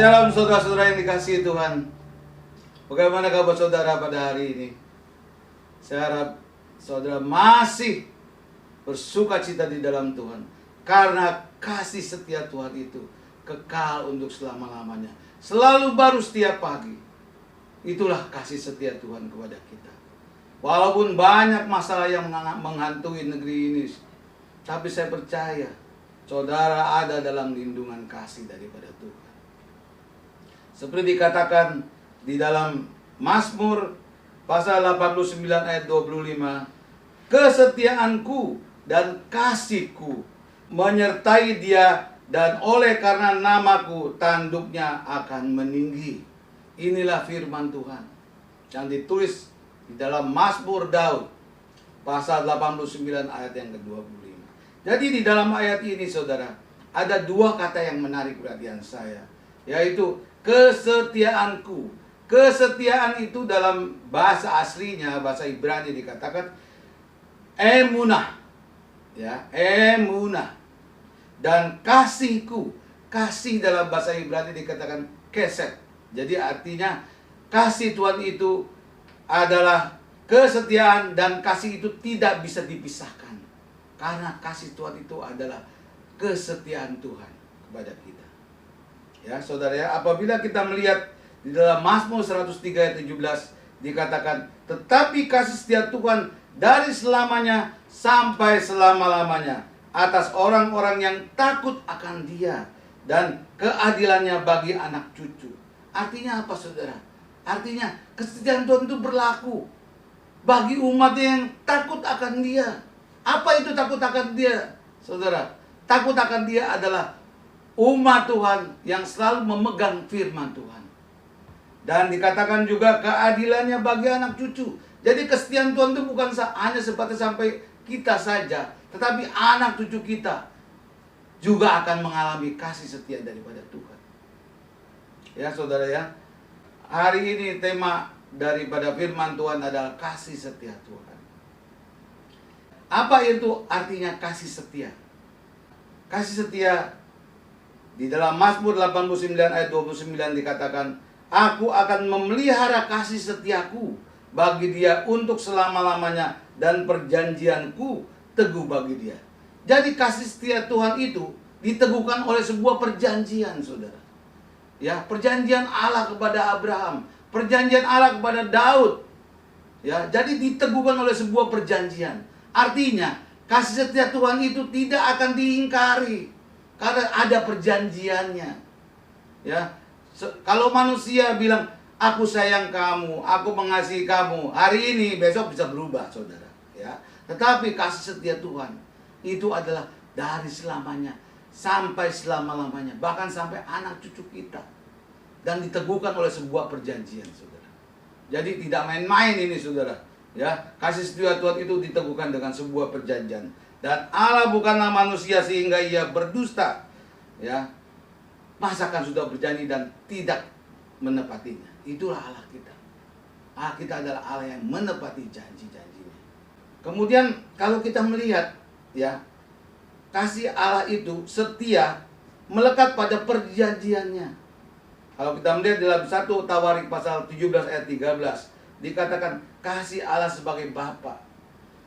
Shalom saudara-saudara yang dikasihi Tuhan. Bagaimana kabar saudara pada hari ini? Saya harap saudara masih bersuka cita di dalam Tuhan, karena kasih setia Tuhan itu kekal untuk selama-lamanya, selalu baru setiap pagi. Itulah kasih setia Tuhan kepada kita. Walaupun banyak masalah yang menghantui negeri ini, tapi saya percaya saudara ada dalam lindungan kasih daripada Tuhan. Seperti dikatakan di dalam Mazmur pasal 89 ayat 25, kesetiaanku dan kasihku menyertai dia, dan oleh karena namaku tanduknya akan meninggi. Inilah firman Tuhan yang ditulis di dalam Mazmur Daud pasal 89 ayat yang ke-25. Jadi di dalam ayat ini saudara, ada dua kata yang menarik perhatian saya, yaitu kesetiaanku. Kesetiaan itu dalam bahasa aslinya, bahasa Ibrani dikatakan emunah. Ya, emunah. Dan kasihku, kasih dalam bahasa Ibrani dikatakan keset. Jadi artinya kasih Tuhan itu adalah kesetiaan, dan kasih itu tidak bisa dipisahkan. Karena kasih Tuhan itu adalah kesetiaan Tuhan kepada kita. Ya, saudara ya, apabila kita melihat di dalam Mazmur 103 ayat 17 dikatakan, tetapi kasih setia Tuhan dari selamanya sampai selama-lamanya atas orang-orang yang takut akan Dia, dan keadilannya bagi anak cucu. Artinya apa saudara? Artinya kesetiaan Tuhan itu berlaku bagi umat yang takut akan Dia. Apa itu takut akan Dia, saudara? Takut akan Dia adalah umat Tuhan yang selalu memegang firman Tuhan. Dan dikatakan juga keadilannya bagi anak cucu. Jadi kesetiaan Tuhan itu bukan hanya sebatas sampai kita saja, tetapi anak cucu kita juga akan mengalami kasih setia daripada Tuhan. Ya saudara ya, hari ini tema daripada firman Tuhan adalah kasih setia Tuhan. Apa itu artinya kasih setia? Kasih setia di dalam Mazmur 89 ayat 29 dikatakan, aku akan memelihara kasih setiaku bagi dia untuk selama-lamanya, dan perjanjianku teguh bagi dia. Jadi kasih setia Tuhan itu diteguhkan oleh sebuah perjanjian saudara. Ya, perjanjian Allah kepada Abraham, perjanjian Allah kepada Daud. Ya, jadi diteguhkan oleh sebuah perjanjian. Artinya kasih setia Tuhan itu tidak akan diingkari, karena ada perjanjiannya. Ya, kalau manusia bilang aku sayang kamu, aku mengasihi kamu, hari ini besok bisa berubah, saudara. Ya, tetapi kasih setia Tuhan itu adalah dari selamanya sampai selama-lamanya, bahkan sampai anak cucu kita, dan diteguhkan oleh sebuah perjanjian, saudara. Jadi tidak main-main ini, saudara. Ya, kasih setia Tuhan itu diteguhkan dengan sebuah perjanjian. Dan Allah bukanlah manusia sehingga ia berdusta. Ya, masakan sudah berjanji dan tidak menepatinya. Itulah Allah kita. Allah kita adalah Allah yang menepati janji-janjinya. Kemudian kalau kita melihat, ya, kasih Allah itu setia melekat pada perjanjiannya. Kalau kita melihat dalam 1 Tawarik pasal 17 ayat 13 dikatakan kasih Allah sebagai Bapa.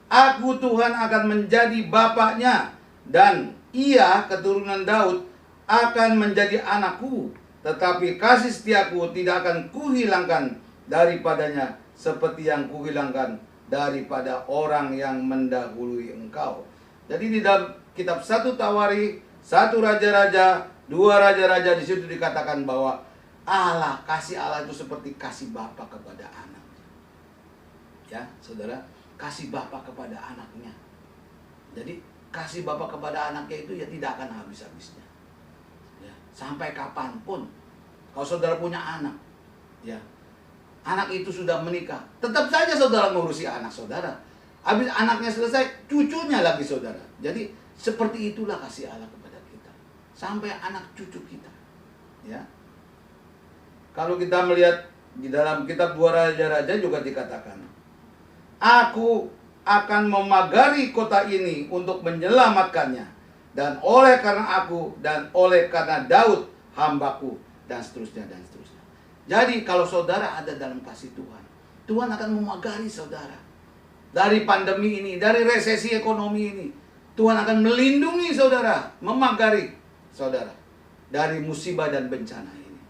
Aku Tuhan akan menjadi bapaknya, dan ia, keturunan Daud, akan menjadi anakku. Tetapi kasih setiaku tidak akan kuhilangkan daripadanya, seperti yang kuhilangkan daripada orang yang mendahului engkau. Jadi di dalam kitab 1 Tawarik, 1 Raja-Raja, 2 Raja-Raja, di situ dikatakan bahwa Allah, kasih Allah itu seperti kasih bapa kepada anak. Ya, saudara, kasih bapa kepada anaknya. Jadi kasih bapa kepada anaknya itu ya tidak akan habis-habisnya. Ya, sampai kapanpun. Kalau saudara punya anak, ya, anak itu sudah menikah, tetap saja saudara ngurusi anak saudara. Habis anaknya selesai, cucunya lagi saudara. Jadi seperti itulah kasih Allah kepada kita, sampai anak cucu kita. Ya. Kalau kita melihat di dalam kitab 2 Raja-Raja juga dikatakan, aku akan memagari kota ini untuk menyelamatkannya, dan oleh karena aku dan oleh karena Daud hambaku, dan seterusnya dan seterusnya. Jadi kalau saudara ada dalam kasih Tuhan, Tuhan akan memagari saudara dari pandemi ini, dari resesi ekonomi ini. Tuhan akan melindungi saudara, memagari saudara dari musibah dan bencana ini.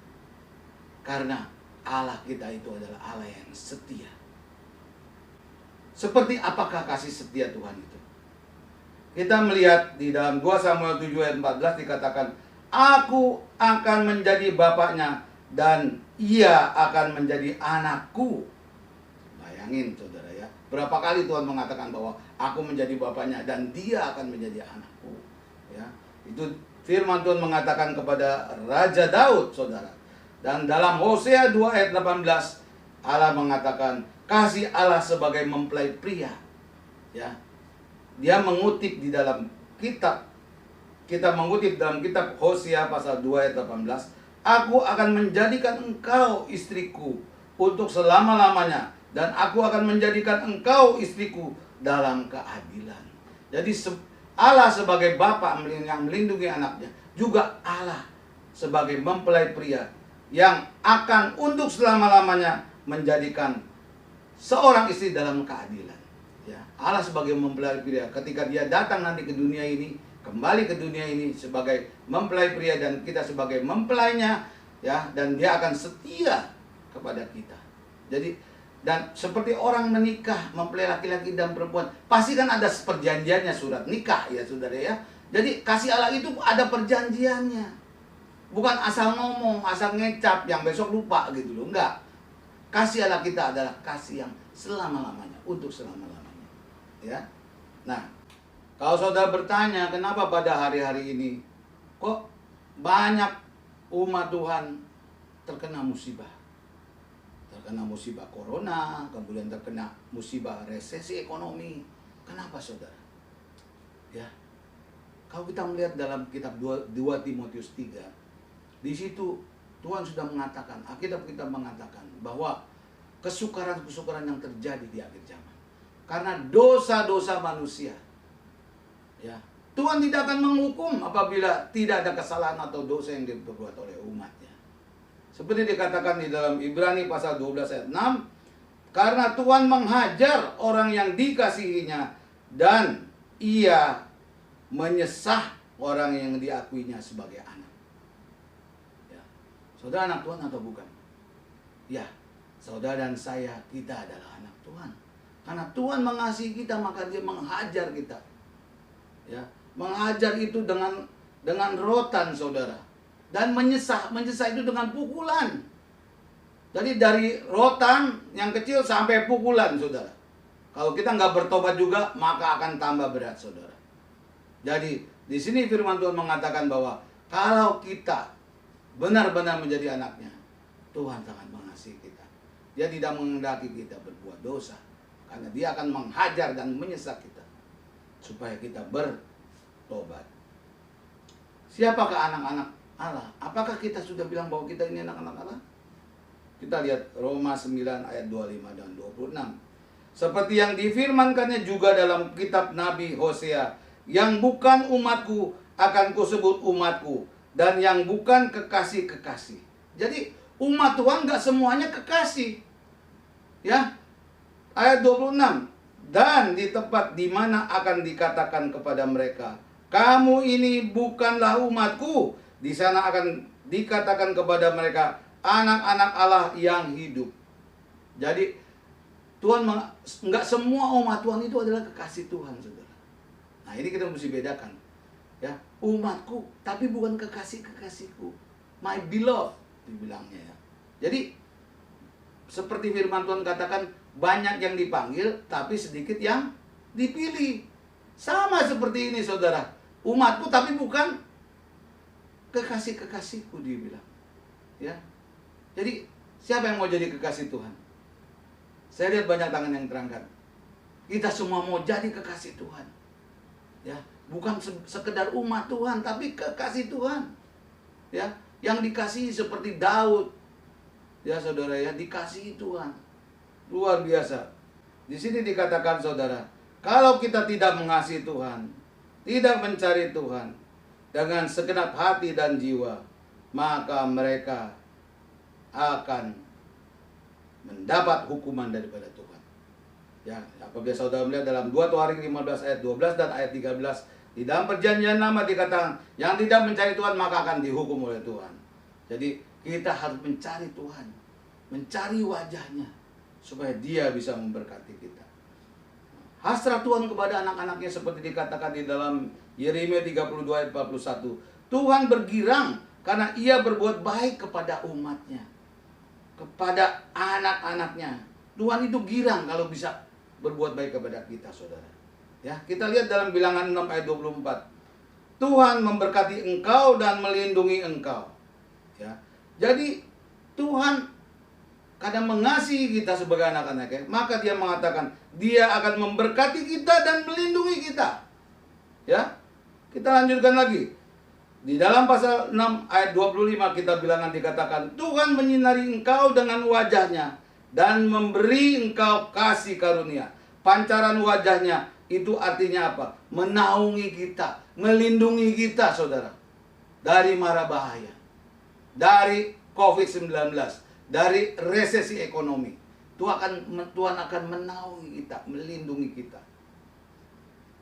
Karena Allah kita itu adalah Allah yang setia. Seperti apakah kasih setia Tuhan itu? Kita melihat di dalam 2 Samuel 7 ayat 14 dikatakan, Aku akan menjadi bapaknya dan ia akan menjadi anakku. Bayangin saudara ya, berapa kali Tuhan mengatakan bahwa aku menjadi bapaknya dan dia akan menjadi anakku. Ya, itu firman Tuhan mengatakan kepada Raja Daud, saudara. Dan dalam Hosea 2 ayat 18, Allah mengatakan kasih Allah sebagai mempelai pria. Ya, dia mengutip di dalam kitab. Kita mengutip dalam kitab Hosea pasal 2 ayat 18. Aku akan menjadikan engkau istriku untuk selama-lamanya. Dan aku akan menjadikan engkau istriku dalam keadilan. Jadi Allah sebagai Bapa yang melindungi anaknya. Juga Allah sebagai mempelai pria yang akan untuk selama-lamanya menjadikan seorang istri dalam keadilan. Ya, Allah sebagai mempelai pria ketika dia datang nanti ke dunia ini, kembali ke dunia ini sebagai mempelai pria dan kita sebagai mempelainya, ya, dan dia akan setia kepada kita. Jadi dan seperti orang menikah, mempelai laki-laki dan perempuan, pasti kan ada perjanjiannya, surat nikah ya saudara ya. Jadi kasih Allah itu ada perjanjiannya. Bukan asal ngomong, asal ngecap yang besok lupa gitu loh, enggak. Kasih Allah kita adalah kasih yang selama-lamanya, untuk selama-lamanya. Ya. Nah, kalau saudara bertanya, kenapa pada hari-hari ini kok banyak umat Tuhan terkena musibah? Terkena musibah corona, kemudian terkena musibah resesi ekonomi. Kenapa saudara? Ya, kalau kita melihat dalam kitab 2 Timotius 3, di situ Tuhan sudah mengatakan, Alkitab kita mengatakan bahwa kesukaran-kesukaran yang terjadi di akhir zaman karena dosa-dosa manusia. Ya, Tuhan tidak akan menghukum apabila tidak ada kesalahan atau dosa yang diperbuat oleh umatnya. Seperti dikatakan di dalam Ibrani pasal 12 ayat 6, karena Tuhan menghajar orang yang dikasihinya dan ia menyesah orang yang diakuinya sebagai anak. Ya. Saudara anak Tuhan atau bukan? Ya, saudara dan saya, kita adalah anak Tuhan. Karena Tuhan mengasihi kita, maka dia menghajar kita. Ya, mengajar itu dengan rotan saudara, dan menyesah itu dengan pukulan. Jadi dari rotan yang kecil sampai pukulan saudara. Kalau kita nggak bertobat juga, maka akan tambah berat saudara. Jadi di sini firman Tuhan mengatakan bahwa kalau kita benar-benar menjadi anaknya, Tuhan sangat mengasihi kita. Dia tidak menghendaki kita berbuat dosa, karena dia akan menghajar dan menyesat kita supaya kita bertobat. Siapakah anak-anak Allah? Apakah kita sudah bilang bahwa kita ini anak-anak Allah? Kita lihat Roma 9 ayat 25 dan 26. Seperti yang difirmankannya juga dalam kitab Nabi Hosea, yang bukan umatku akan kusebut umatku, dan yang bukan kekasih-kekasih. Jadi umat Tuhan gak semuanya kekasih. Ya, ayat 26. Dan di tempat di mana akan dikatakan kepada mereka, kamu ini bukanlah umatku, di sana akan dikatakan kepada mereka, anak-anak Allah yang hidup. Jadi Tuhan nggak semua umat Tuhan itu adalah kekasih Tuhan, saudara. Nah ini kita mesti bedakan, ya, umatku, tapi bukan kekasihku, my beloved, dibilangnya ya. Jadi seperti firman Tuhan katakan, banyak yang dipanggil, tapi sedikit yang dipilih. Sama seperti ini saudara, umatku tapi bukan kekasihku, dibilang. Ya, jadi siapa yang mau jadi kekasih Tuhan? Saya lihat banyak tangan yang terangkat. Kita semua mau jadi kekasih Tuhan. Ya, bukan sekedar umat Tuhan, tapi kekasih Tuhan. Ya, yang dikasihi seperti Daud. Ya saudara ya, dikasihi Tuhan. Luar biasa. Di sini dikatakan saudara, kalau kita tidak mengasihi Tuhan, tidak mencari Tuhan dengan segenap hati dan jiwa, maka mereka akan mendapat hukuman daripada Tuhan. Ya, apabila saudara melihat dalam 2 Tuharing 15 ayat 12 dan ayat 13, di dalam perjanjian lama dikatakan, yang tidak mencari Tuhan maka akan dihukum oleh Tuhan. Jadi kita harus mencari Tuhan, mencari wajahnya, supaya Dia bisa memberkati kita. Hasrat Tuhan kepada anak-anaknya seperti dikatakan di dalam Yeremia 32 ayat 41. Tuhan bergirang karena Ia berbuat baik kepada umatnya, kepada anak-anaknya. Tuhan itu girang kalau bisa berbuat baik kepada kita, saudara. Ya, kita lihat dalam Bilangan 6 ayat 24. Tuhan memberkati engkau dan melindungi engkau. Ya. Jadi Tuhan karena mengasihi kita sebagai anak-anaknya, maka Dia mengatakan Dia akan memberkati kita dan melindungi kita. Ya. Kita lanjutkan lagi. Di dalam pasal 6 ayat 25 kita Bilangan dikatakan, Tuhan menyinari engkau dengan wajahnya dan memberi engkau kasih karunia. Pancaran wajahnya itu artinya apa? Menaungi kita, melindungi kita, saudara, dari mara bahaya, dari COVID-19, dari resesi ekonomi. Tuhan akan menaungi kita, melindungi kita.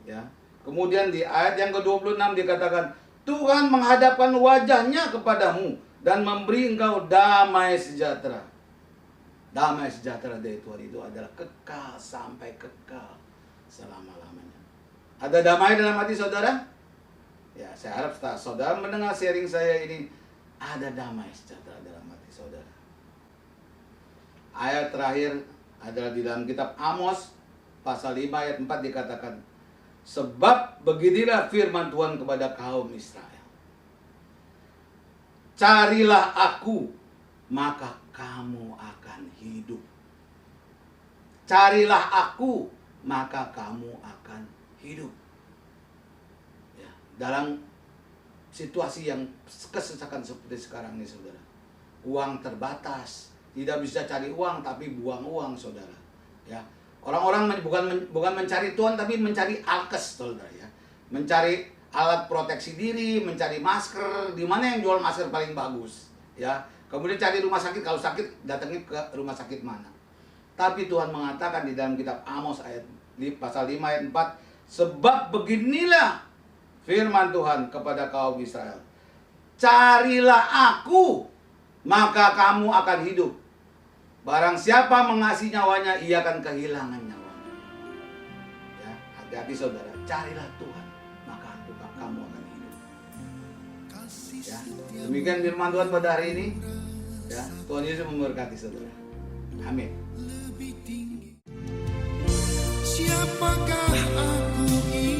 Ya. Kemudian di ayat yang ke-26 dikatakan, Tuhan menghadapkan wajahnya kepadamu dan memberi engkau damai sejahtera. Damai sejahtera dari Tuhan itu adalah kekal sampai kekal selama-lamanya. Ada damai dalam hati saudara? Ya, saya harap setelah saudara mendengar sharing saya ini, ada damai sejahtera dalam hati saudara. Ayat terakhir adalah di dalam kitab Amos pasal 5 ayat 4 dikatakan, sebab beginilah firman Tuhan kepada kaum Israel. Carilah aku, maka kamu akan hidup. Carilah aku, maka kamu akan hidup. Ya, dalam situasi yang kesesakan seperti sekarang ini, saudara. Uang terbatas, tidak bisa cari uang tapi buang uang, saudara. Ya. Orang-orang bukan mencari Tuhan tapi mencari alkes, saudara, ya. Mencari alat proteksi diri, mencari masker, di mana yang jual masker paling bagus, ya. Kemudian cari rumah sakit, kalau sakit datangnya ke rumah sakit mana. Tapi Tuhan mengatakan di dalam kitab Amos ayat pasal 5 ayat 4, sebab beginilah firman Tuhan kepada kaum Israel. Carilah aku, maka kamu akan hidup. Barang siapa mengasihi nyawanya, ia akan kehilangan nyawanya. Ya, hati-hati saudara, carilah Tuhan, maka kamu akan hidup. Ya, demikian firman Tuhan pada hari ini. Ya, Tuhan Yesus memberkati saudara. Amin. Siapakah aku ini?